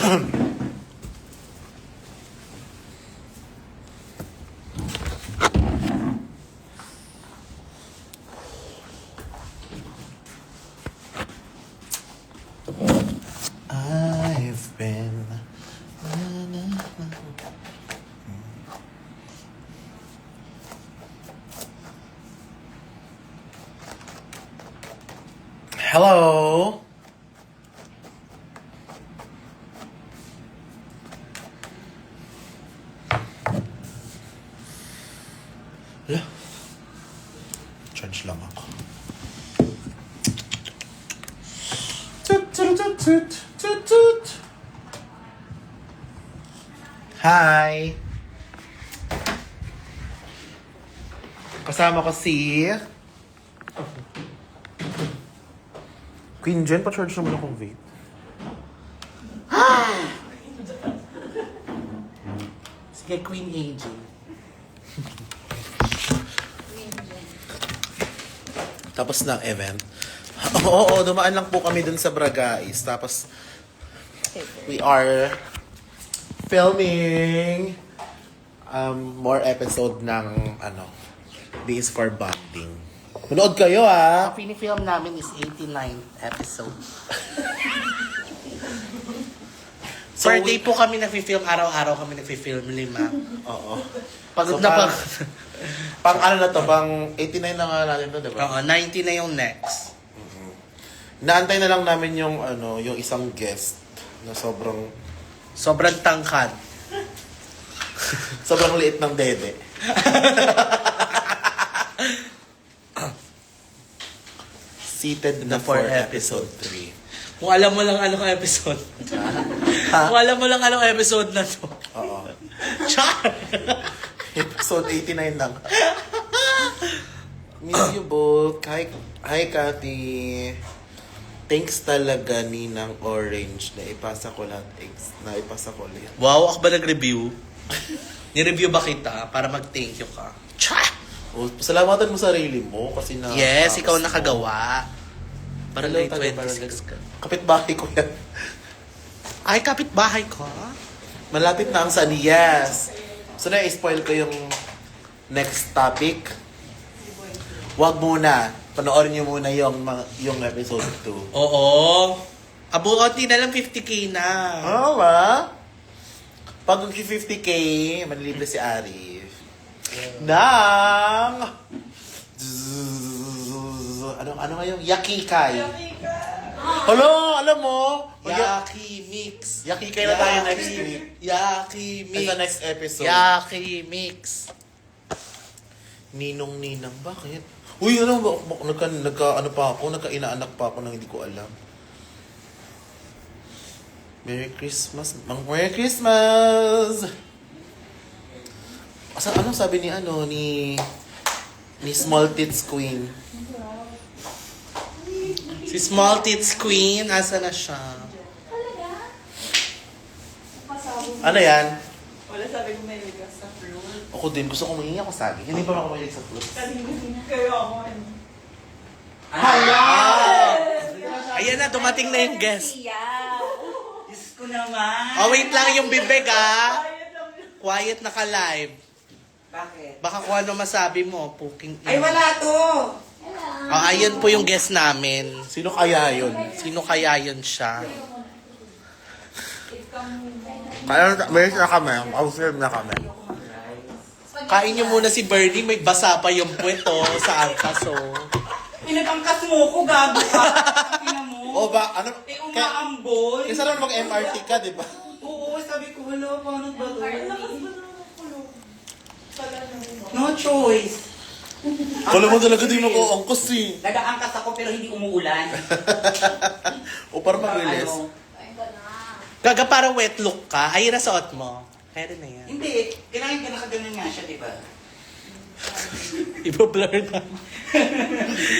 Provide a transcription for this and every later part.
I've been... Hello? Hala. Charge lang ako. Tut. Hi! Kasama ko si... Queen Jen, pa-charge naman akong vape. Sige, Queen AJ. Tapos ng event. Oo, dumaan lang po kami dun sa Bragais. Tapos, we are filming more episode ng Days for Bonding. Manood kayo, ah! Ang pinifilm namin is 89th episode. So, Per day po kami nag-film, araw-araw kami nag-film, 5. Oo. Pagod So, na pang- pag... Pang ano na to, pang 89 na nga natin to, diba? Oo, 90 na yung next. Naantay na lang namin yung yung isang guest na sobrang Tangkad. sobrang liit ng dede. Seated na for episode 3. Kung alam mo lang anong episode. Kung alam mo lang anong episode na to. Oo. Char! Episode 89 lang. Miss you both. Hi, Cathy. Thanks talaga Ninang Orange na ipasa ko lahat. Na ipasa ko ulit. Wow, ako ba nag-review? Ni-review ba kita para mag-thank you ka? Char! Oh, pasalamatan mo sarili mo kasi na... Yes, ikaw tapos mo. nakagawa. Parang Hello, late taga 26 ka. Kapitbahay ko yan. Ay, kapitbahay ka? Malapit na ang Saniyas. So na-spoil ko yung next topic. Wag muna. Panoorin niyo muna yung episode 2. Oo. Abuoti na lang 50k na. Oo ba? Pag 50k, manlibre si Arif. Nang... Ano ngayon? Yakikay. Hello, alam mo? Yaki Mix. Yakikay na tayo next week. Yaki Mix. Sa next episode. Yaki Mix. Ninong-ninang, bakit? Uy, nagka-inaanak pa ako nang hindi ko alam. Merry Christmas. Merry Christmas! Anong sabi ni Small Tits Queen? Si Small Tits Queen, asa na siya? Ano yan? Wala, sabi ko may ligas sa fruit. Ako din, gusto ko mangingi ako saging. Hindi pa ako mahilig sa fruits. Kasi kayo ako. Hala! Ayan na, dumating na yung guest. Diyos ko naman. Oh, wait lang yung bibig, ah. Quiet na ka live. Bakit? Baka kung ano masabi mo, puking... Ay, wala to. Oh, ayun po yung guest namin. Sino kaya yun? Sino kaya yun siya? Meron na kami. Observe na kami. Kain niyo muna si Bernie, may basa pa yung puwet, oh, sa angkas, oh. Pinagangkas mo ko, gago ka. Ina mo. O ba, ano? Eh, umaambol. Kaysa naman mag-MRT ka, di ba? Oo, sabi ko, wala, paano ba to? No choice. Kala mo talaga din ako angkos eh. Nag-aangkas ako pero hindi umuulan. O para mag-release. Ano? Gaga para wet look ka, ay rasuot mo. Kaya rin na yan. Hindi, kailangan ka nakaganon nga siya, di ba? Iba-blur na.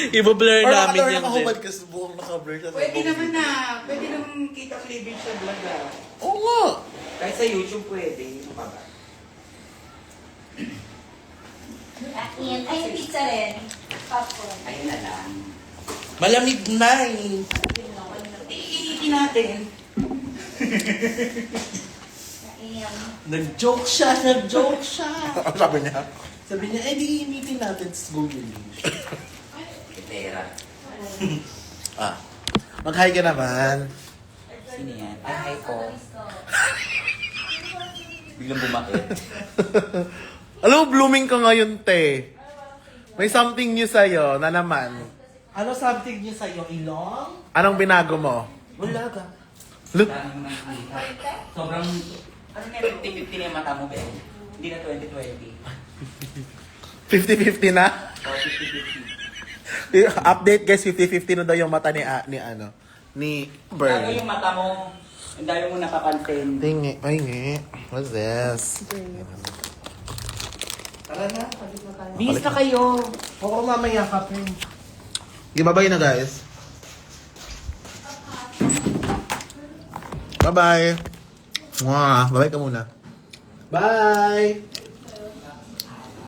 Iba-blur Or namin nakatawar yung nakahubad kasi buong naka-blur siya. sa Pwede buong naman video. na. Pwede naman kita cleavage sa vlog ah. Oo nga. Kahit sa YouTube pwede. Ano pa ba? Akin. Ay, yung pizza rin. Popcorn. Ayun na lang. Malamig na eh. Iinitin natin. Nag-joke siya. Ano sabi niya? Sabi niya, eh di meeting natin sa Google. Kitera. Ah. Mag-hi ka naman. Sino yan? Ay, hi po. Biglang bumakit. Alam mo, blooming ka ngayon, te. May something new sa'yo na naman. Ano something niya sa'yo? Ilong? Anong binago mo? Wala ka. Look, Dami mo nang kita. Sobrang, ano na 50-50 na yung mata mo, Ben? Hindi na 20-20. 50-50 na? O, 50-50. Update guys, 50-50 na daw yung mata ni Bago Bern. yung mata mo, ang dami mo napapansin. Tingi. Ay, ngi. What's this? Tara na, palit na tayo. Bis na kayo! Oo, mamaya ka, Pim. Bye-bye na guys. Bye-bye. Mwah. Bye-bye ka muna. Bye!